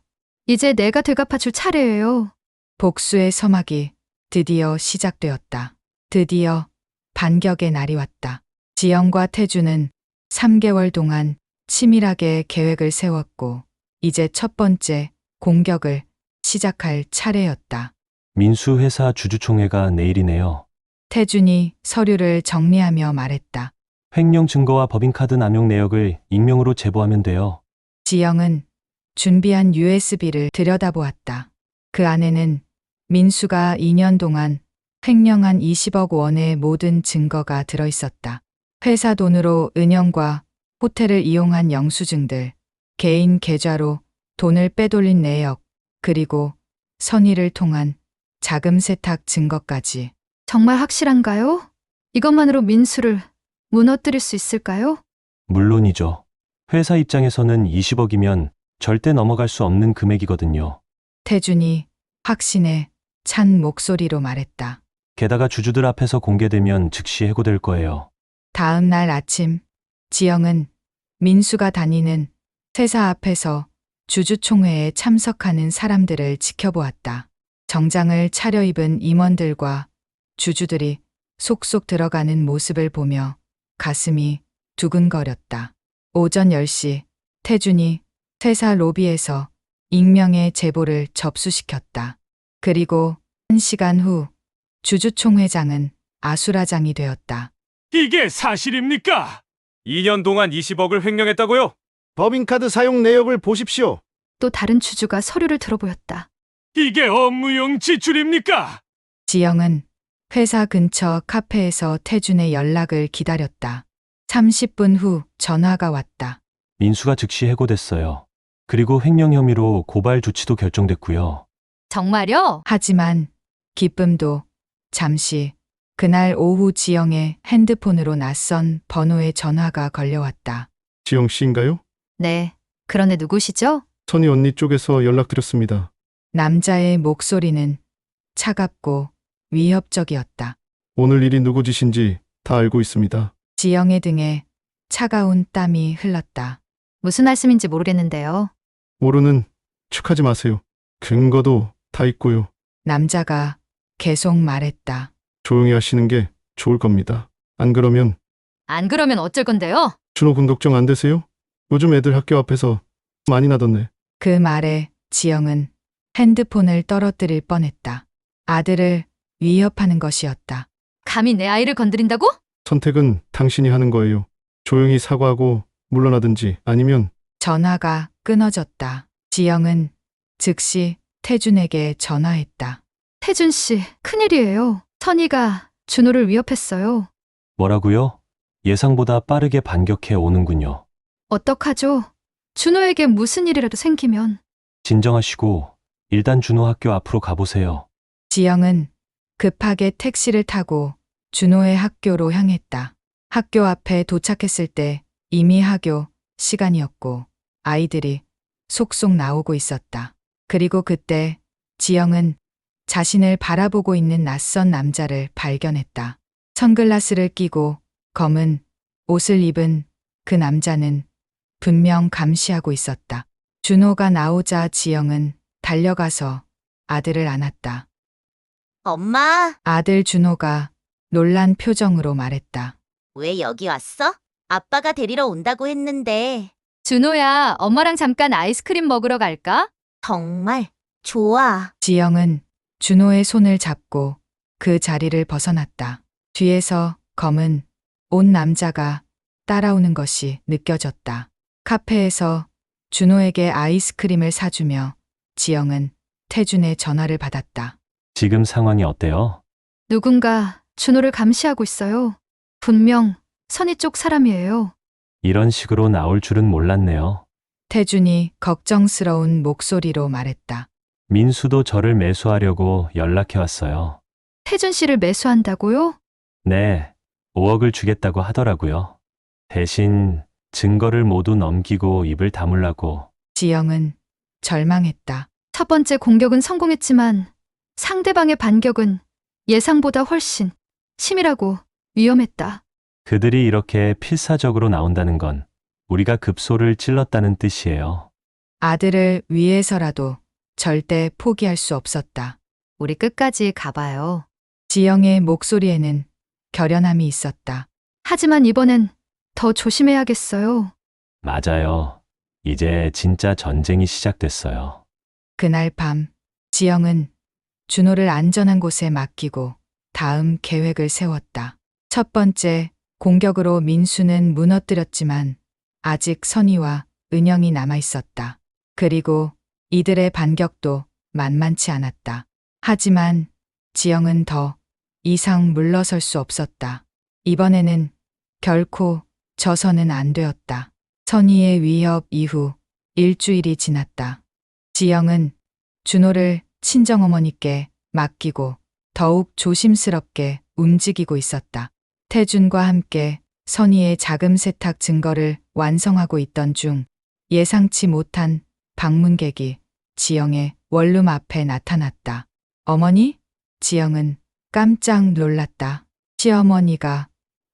이제 내가 되갚아줄 차례예요. 복수의 서막이 드디어 시작되었다. 드디어 반격의 날이 왔다. 지영과 태준은 3개월 동안 치밀하게 계획을 세웠고 이제 첫 번째 공격을 시작할 차례였다. 민수 회사 주주총회가 내일이네요. 태준이 서류를 정리하며 말했다. 횡령 증거와 법인카드 남용 내역을 익명으로 제보하면 돼요. 지영은 준비한 USB를 들여다보았다. 그 안에는 민수가 2년 동안 횡령한 20억 원의 모든 증거가 들어있었다. 회사 돈으로 은영과 호텔을 이용한 영수증들, 개인 계좌로 돈을 빼돌린 내역, 그리고 선의를 통한 자금 세탁 증거까지. 정말 확실한가요? 이것만으로 민수를 무너뜨릴 수 있을까요? 물론이죠. 회사 입장에서는 20억이면 절대 넘어갈 수 없는 금액이거든요. 태준이 확신에 찬 목소리로 말했다. 게다가 주주들 앞에서 공개되면 즉시 해고될 거예요. 다음 날 아침, 지영은 민수가 다니는 회사 앞에서 주주총회에 참석하는 사람들을 지켜보았다. 정장을 차려입은 임원들과 주주들이 속속 들어가는 모습을 보며 가슴이 두근거렸다. 오전 10시, 태준이 회사 로비에서 익명의 제보를 접수시켰다. 그리고 1시간 후 주주총회장은 아수라장이 되었다. 이게 사실입니까? 2년 동안 20억을 횡령했다고요? 법인카드 사용 내역을 보십시오. 또 다른 주주가 서류를 들어보였다. 이게 업무용 지출입니까? 지영은 회사 근처 카페에서 태준의 연락을 기다렸다. 30분 후 전화가 왔다. 민수가 즉시 해고됐어요. 그리고 횡령 혐의로 고발 조치도 결정됐고요. 정말요? 하지만 기쁨도 잠시. 그날 오후 지영의 핸드폰으로 낯선 번호의 전화가 걸려왔다. 지영 씨인가요? 네. 그런데 누구시죠? 선희 언니 쪽에서 연락드렸습니다. 남자의 목소리는 차갑고 위협적이었다. 오늘 일이 누구 짓인지 다 알고 있습니다. 지영의 등에 차가운 땀이 흘렀다. 무슨 말씀인지 모르겠는데요. 모르는 척하지 마세요. 근거도 다 있고요. 남자가 계속 말했다. 조용히 하시는 게 좋을 겁니다. 안 그러면 안 그러면 어쩔 건데요? 준호 군 걱정 안 되세요? 요즘 애들 학교 앞에서 많이 나던데. 그 말에 지영은 핸드폰을 떨어뜨릴 뻔했다. 아들을 위협하는 것이었다. 감히 내 아이를 건드린다고? 선택은 당신이 하는 거예요. 조용히 사과하고 물러나든지 아니면 전화가 끊어졌다. 지영은 즉시 태준에게 전화했다. 태준 씨, 큰일이에요. 선희가 준호를 위협했어요. 뭐라고요? 예상보다 빠르게 반격해 오는군요. 어떡하죠? 준호에게 무슨 일이라도 생기면. 진정하시고 일단 준호 학교 앞으로 가보세요. 지영은 급하게 택시를 타고 준호의 학교로 향했다. 학교 앞에 도착했을 때 이미 학교 시간이었고 아이들이 속속 나오고 있었다. 그리고 그때 지영은 자신을 바라보고 있는 낯선 남자를 발견했다. 선글라스를 끼고 검은 옷을 입은 그 남자는 분명 감시하고 있었다. 준호가 나오자 지영은 달려가서 아들을 안았다. 엄마, 아들 준호가 놀란 표정으로 말했다. 왜 여기 왔어? 아빠가 데리러 온다고 했는데. 준호야, 엄마랑 잠깐 아이스크림 먹으러 갈까? 정말 좋아. 지영은 준호의 손을 잡고 그 자리를 벗어났다. 뒤에서 검은 옷 남자가 따라오는 것이 느껴졌다. 카페에서 준호에게 아이스크림을 사주며 지영은 태준의 전화를 받았다. 지금 상황이 어때요? 누군가 준호를 감시하고 있어요. 분명 선희 쪽 사람이에요. 이런 식으로 나올 줄은 몰랐네요. 태준이 걱정스러운 목소리로 말했다. 민수도 저를 매수하려고 연락해 왔어요. 태준 씨를 매수한다고요? 네, 5억을 주겠다고 하더라고요. 대신 증거를 모두 넘기고 입을 다물라고. 지영은 절망했다. 첫 번째 공격은 성공했지만 상대방의 반격은 예상보다 훨씬 치밀하고 위험했다. 그들이 이렇게 필사적으로 나온다는 건 우리가 급소를 찔렀다는 뜻이에요. 아들을 위해서라도 절대 포기할 수 없었다. 우리 끝까지 가봐요. 지영의 목소리에는 결연함이 있었다. 하지만 이번엔 더 조심해야겠어요. 맞아요. 이제 진짜 전쟁이 시작됐어요. 그날 밤 지영은 준호를 안전한 곳에 맡기고 다음 계획을 세웠다. 첫 번째 공격으로 민수는 무너뜨렸지만 아직 선희와 은영이 남아 있었다. 그리고 이들의 반격도 만만치 않았다. 하지만 지영은 더 이상 물러설 수 없었다. 이번에는 결코 져서는 안 되었다. 선희의 위협 이후 일주일이 지났다. 지영은 준호를 친정어머니께 맡기고 더욱 조심스럽게 움직이고 있었다. 태준과 함께 선희의 자금 세탁 증거를 완성하고 있던 중 예상치 못한 방문객이 지영의 원룸 앞에 나타났다. 어머니? 지영은 깜짝 놀랐다. 시어머니가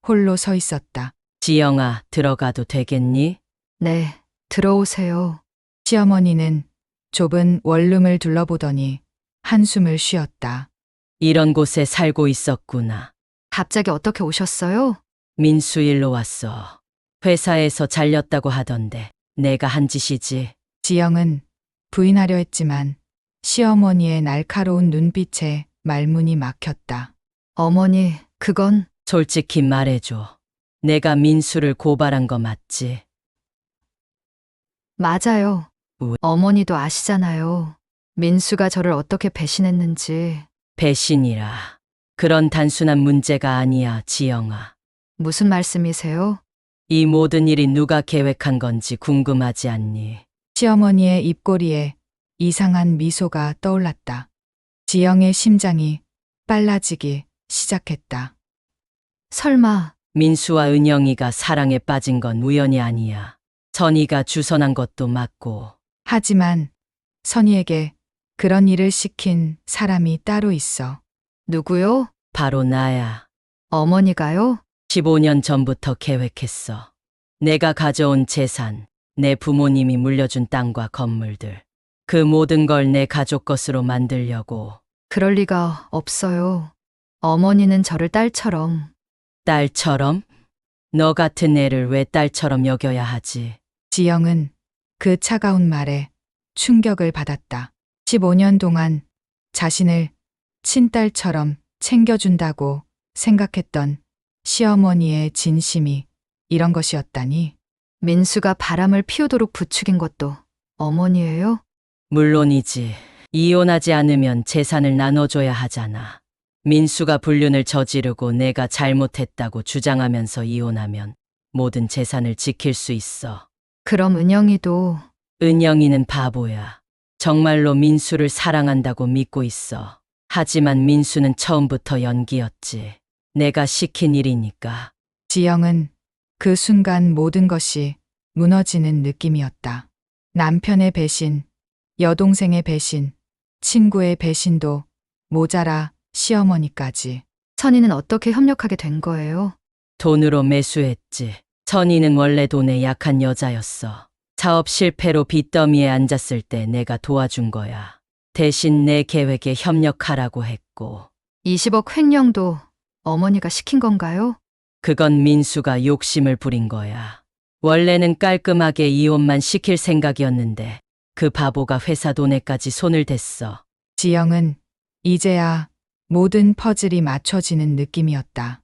홀로 서 있었다. 지영아, 들어가도 되겠니? 네, 들어오세요. 시어머니는 좁은 원룸을 둘러보더니 한숨을 쉬었다. 이런 곳에 살고 있었구나. 갑자기 어떻게 오셨어요? 민수 일로 왔어. 회사에서 잘렸다고 하던데 내가 한 짓이지. 지영은 부인하려 했지만 시어머니의 날카로운 눈빛에 말문이 막혔다. 어머니, 그건 솔직히 말해줘. 내가 민수를 고발한 거 맞지? 맞아요. 왜? 어머니도 아시잖아요. 민수가 저를 어떻게 배신했는지. 배신이라. 그런 단순한 문제가 아니야, 지영아. 무슨 말씀이세요? 이 모든 일이 누가 계획한 건지 궁금하지 않니? 시어머니의 입꼬리에 이상한 미소가 떠올랐다. 지영의 심장이 빨라지기 시작했다. 설마 민수와 은영이가 사랑에 빠진 건 우연이 아니야. 선이가 주선한 것도 맞고. 하지만 선희에게 그런 일을 시킨 사람이 따로 있어. 누구요? 바로 나야. 어머니가요? 15년 전부터 계획했어. 내가 가져온 재산, 내 부모님이 물려준 땅과 건물들. 그 모든 걸 내 가족 것으로 만들려고. 그럴 리가 없어요. 어머니는 저를 딸처럼. 딸처럼? 너 같은 애를 왜 딸처럼 여겨야 하지? 지영은 그 차가운 말에 충격을 받았다. 15년 동안 자신을 친딸처럼 챙겨준다고 생각했던 시어머니의 진심이 이런 것이었다니. 민수가 바람을 피우도록 부추긴 것도 어머니예요? 물론이지. 이혼하지 않으면 재산을 나눠줘야 하잖아. 민수가 불륜을 저지르고 내가 잘못했다고 주장하면서 이혼하면 모든 재산을 지킬 수 있어. 그럼 은영이도 은영이는 바보야. 정말로 민수를 사랑한다고 믿고 있어. 하지만 민수는 처음부터 연기였지. 내가 시킨 일이니까. 지영은 그 순간 모든 것이 무너지는 느낌이었다. 남편의 배신, 여동생의 배신, 친구의 배신도 모자라 시어머니까지. 선희는 어떻게 협력하게 된 거예요? 돈으로 매수했지. 선희는 원래 돈에 약한 여자였어. 사업 실패로 빚더미에 앉았을 때 내가 도와준 거야. 대신 내 계획에 협력하라고 했고. 20억 횡령도 어머니가 시킨 건가요? 그건 민수가 욕심을 부린 거야. 원래는 깔끔하게 이혼만 시킬 생각이었는데 그 바보가 회사 돈에까지 손을 댔어. 지영은 이제야 모든 퍼즐이 맞춰지는 느낌이었다.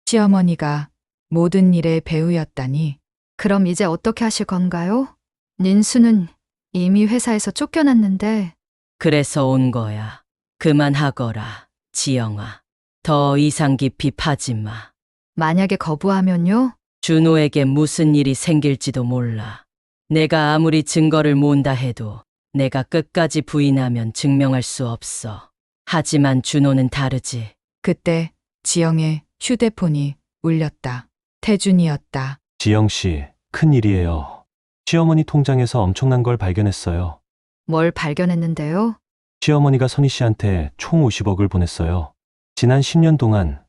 시어머니가 모든 일의 배우였다니. 그럼 이제 어떻게 하실 건가요? 민수는 이미 회사에서 쫓겨났는데. 그래서 온 거야. 그만하거라, 지영아. 더 이상 깊이 파지 마. 만약에 거부하면요? 준호에게 무슨 일이 생길지도 몰라. 내가 아무리 증거를 모은다 해도 내가 끝까지 부인하면 증명할 수 없어. 하지만 준호는 다르지. 그때 지영의 휴대폰이 울렸다. 태준이었다. 지영 씨, 큰일이에요. 시어머니 통장에서 엄청난 걸 발견했어요. 뭘 발견했는데요? 시어머니가 선희 씨한테 총 50억을 보냈어요. 지난 10년 동안.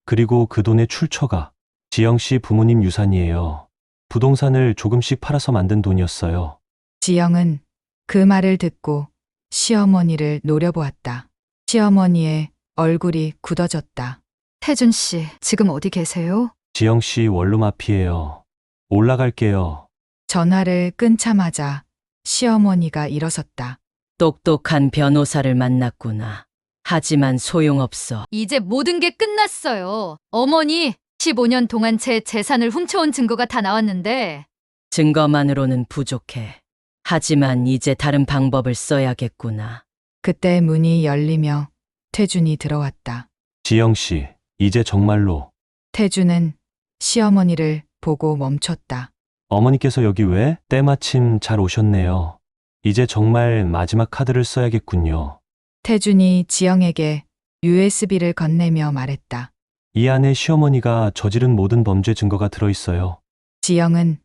그리고 그 돈의 출처가 지영 씨 부모님 유산이에요. 부동산을 조금씩 팔아서 만든 돈이었어요. 지영은 그 말을 듣고 시어머니를 노려보았다. 시어머니의 얼굴이 굳어졌다. 태준 씨, 지금 어디 계세요? 지영 씨 원룸 앞이에요. 올라갈게요. 전화를 끊자마자 시어머니가 일어섰다. 똑똑한 변호사를 만났구나. 하지만 소용없어. 이제 모든 게 끝났어요. 어머니, 15년 동안 제 재산을 훔쳐온 증거가 다 나왔는데. 증거만으로는 부족해. 하지만 이제 다른 방법을 써야겠구나. 그때 문이 열리며 태준이 들어왔다. 지영 씨, 이제 정말로. 태준은 시어머니를 보고 멈췄다. 어머니께서 여기 왜? 때마침 잘 오셨네요. 이제 정말 마지막 카드를 써야겠군요. 태준이 지영에게 USB를 건네며 말했다. 이 안에 시어머니가 저지른 모든 범죄 증거가 들어있어요. 지영은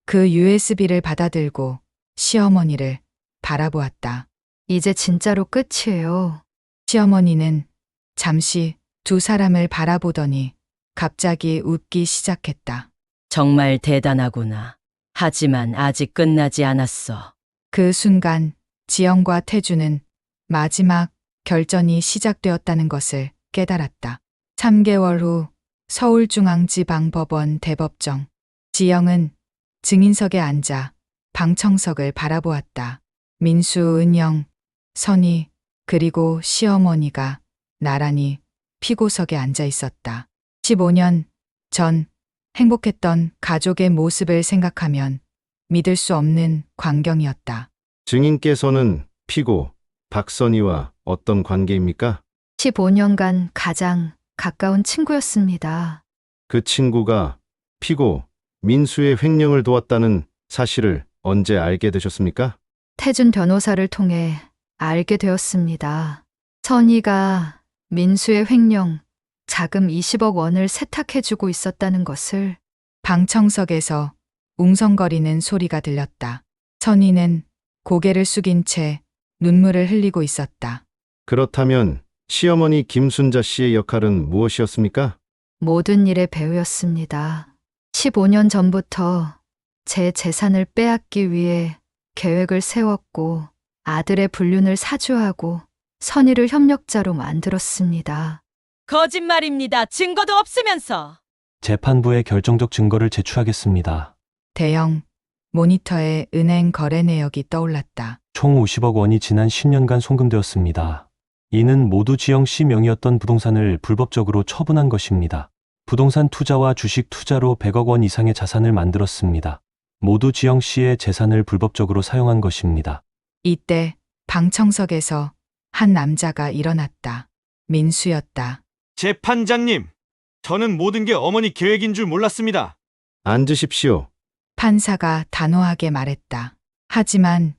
그 USB를 받아들고 시어머니를 바라보았다. 이제 진짜로 끝이에요. 시어머니는 잠시 두 사람을 바라보더니 갑자기 웃기 시작했다. 정말 대단하구나. 하지만 아직 끝나지 않았어. 그 순간 지영과 태준은 마지막 결전이 시작되었다는 것을 깨달았다. 3개월 후 서울중앙지방법원 대법정. 지영은 증인석에 앉아 방청석을 바라보았다. 민수, 은영, 선희, 그리고 시어머니가 나란히 피고석에 앉아 있었다. 15년 전 행복했던 가족의 모습을 생각하면 믿을 수 없는 광경이었다. 증인께서는 피고 박선희와 어떤 관계입니까? 15년간 가장 가까운 친구였습니다. 그 친구가 피고 민수의 횡령을 도왔다는 사실을 언제 알게 되셨습니까? 태준 변호사를 통해 알게 되었습니다. 선희가 민수의 횡령 자금 20억 원을 세탁해주고 있었다는 것을. 방청석에서 웅성거리는 소리가 들렸다. 선희는 고개를 숙인 채 눈물을 흘리고 있었다. 그렇다면 시어머니 김순자 씨의 역할은 무엇이었습니까? 모든 일의 배우였습니다. 15년 전부터 제 재산을 빼앗기 위해 계획을 세웠고 아들의 불륜을 사주하고 선희를 협력자로 만들었습니다. 거짓말입니다. 증거도 없으면서. 재판부에 결정적 증거를 제출하겠습니다. 대형 모니터에 은행 거래 내역이 떠올랐다. 총 50억 원이 지난 10년간 송금되었습니다. 이는 모두 지영 씨 명의였던 부동산을 불법적으로 처분한 것입니다. 부동산 투자와 주식 투자로 100억 원 이상의 자산을 만들었습니다. 모두 지영 씨의 재산을 불법적으로 사용한 것입니다. 이때 방청석에서 한 남자가 일어났다. 민수였다. 재판장님, 저는 모든 게 어머니 계획인 줄 몰랐습니다. 앉으십시오. 판사가 단호하게 말했다. 하지만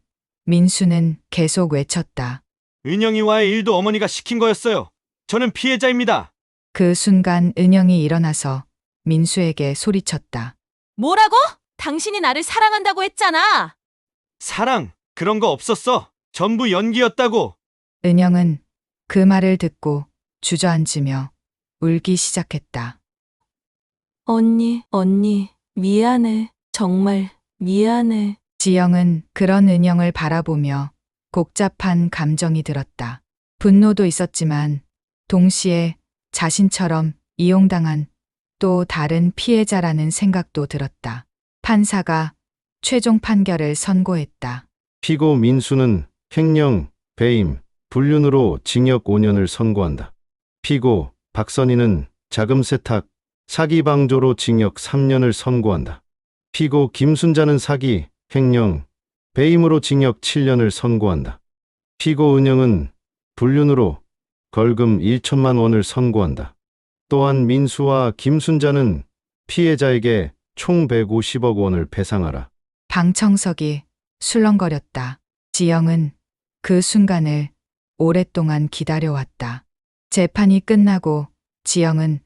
민수는 계속 외쳤다. 은영이와의 일도 어머니가 시킨 거였어요. 저는 피해자입니다. 그 순간 은영이 일어나서 민수에게 소리쳤다. 뭐라고? 당신이 나를 사랑한다고 했잖아. 사랑, 그런 거 없었어. 전부 연기였다고. 은영은 그 말을 듣고 주저앉으며 울기 시작했다. 언니, 미안해. 정말 미안해. 지영은 그런 은영을 바라보며 복잡한 감정이 들었다. 분노도 있었지만 동시에 자신처럼 이용당한 또 다른 피해자라는 생각도 들었다. 판사가 최종 판결을 선고했다. 피고 민수는 횡령, 배임, 불륜으로 징역 5년을 선고한다. 피고 박선희는 자금 세탁, 사기 방조로 징역 3년을 선고한다. 피고 김순자는 사기, 횡령, 배임으로 징역 7년을 선고한다. 피고 은영은 불륜으로 벌금 1천만 원을 선고한다. 또한 민수와 김순자는 피해자에게 총 150억 원을 배상하라. 방청석이 술렁거렸다. 지영은 그 순간을 오랫동안 기다려왔다. 재판이 끝나고 지영은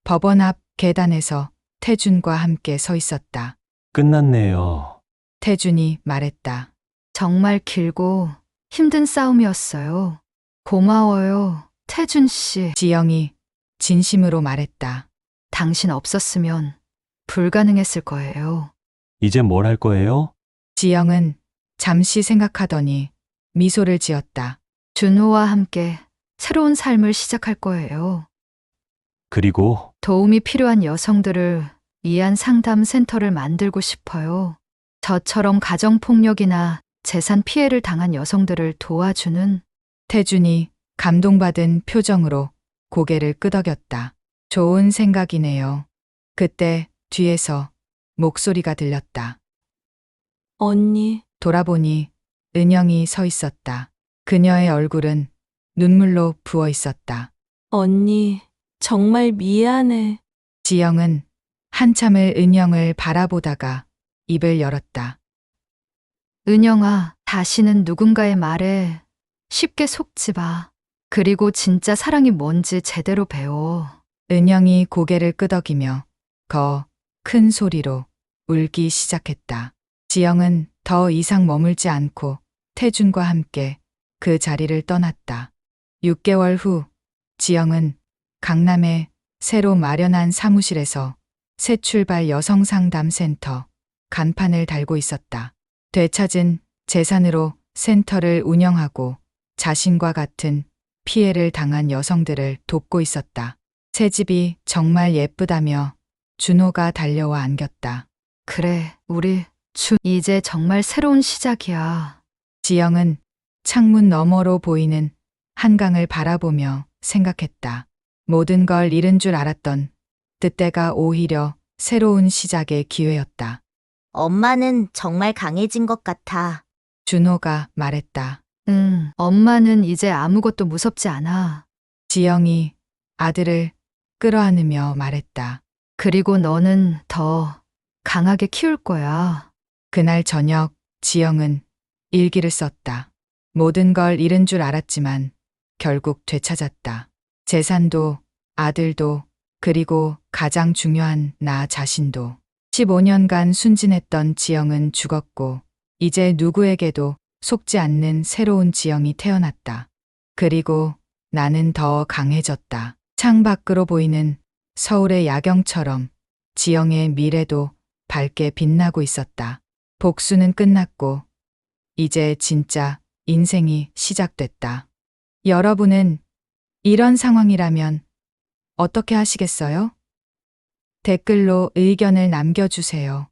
법원 앞 계단에서 태준과 함께 서 있었다. 끝났네요. 태준이 말했다. 정말 길고 힘든 싸움이었어요. 고마워요, 태준 씨. 지영이 진심으로 말했다. 당신 없었으면 불가능했을 거예요. 이제 뭘 할 거예요? 지영은 잠시 생각하더니 미소를 지었다. 준호와 함께 새로운 삶을 시작할 거예요. 그리고 도움이 필요한 여성들을 위한 상담 센터를 만들고 싶어요. 저처럼 가정폭력이나 재산 피해를 당한 여성들을 도와주는. 태준이 감동받은 표정으로 고개를 끄덕였다. 좋은 생각이네요. 그때 뒤에서 목소리가 들렸다. 언니, 돌아보니 은영이 서 있었다. 그녀의 얼굴은 눈물로 부어 있었다. 언니, 정말 미안해. 지영은 한참을 은영을 바라보다가 입을 열었다. 은영아, 다시는 누군가의 말에 쉽게 속지 마. 그리고 진짜 사랑이 뭔지 제대로 배워. 은영이 고개를 끄덕이며 큰 소리로 울기 시작했다. 지영은 더 이상 머물지 않고 태준과 함께 그 자리를 떠났다. 6개월 후 지영은 강남에 새로 마련한 사무실에서 새 출발 여성상담센터 간판을 달고 있었다. 되찾은 재산으로 센터를 운영하고 자신과 같은 피해를 당한 여성들을 돕고 있었다. 새 집이 정말 예쁘다며 준호가 달려와 안겼다. 그래, 우리 이제 정말 새로운 시작이야. 지영은 창문 너머로 보이는 한강을 바라보며 생각했다. 모든 걸 잃은 줄 알았던 그때가 오히려 새로운 시작의 기회였다. 엄마는 정말 강해진 것 같아. 준호가 말했다. 엄마는 이제 아무것도 무섭지 않아. 지영이 아들을 끌어안으며 말했다. 그리고 너는 더 강하게 키울 거야. 그날 저녁 지영은 일기를 썼다. 모든 걸 잃은 줄 알았지만 결국 되찾았다. 재산도, 아들도, 그리고 가장 중요한 나 자신도. 15년간 순진했던 지영은 죽었고 이제 누구에게도 속지 않는 새로운 지영이 태어났다. 그리고 나는 더 강해졌다. 창밖으로 보이는 서울의 야경처럼 지영의 미래도 밝게 빛나고 있었다. 복수는 끝났고 이제 진짜 인생이 시작됐다. 여러분은 이런 상황이라면 어떻게 하시겠어요? 댓글로 의견을 남겨주세요.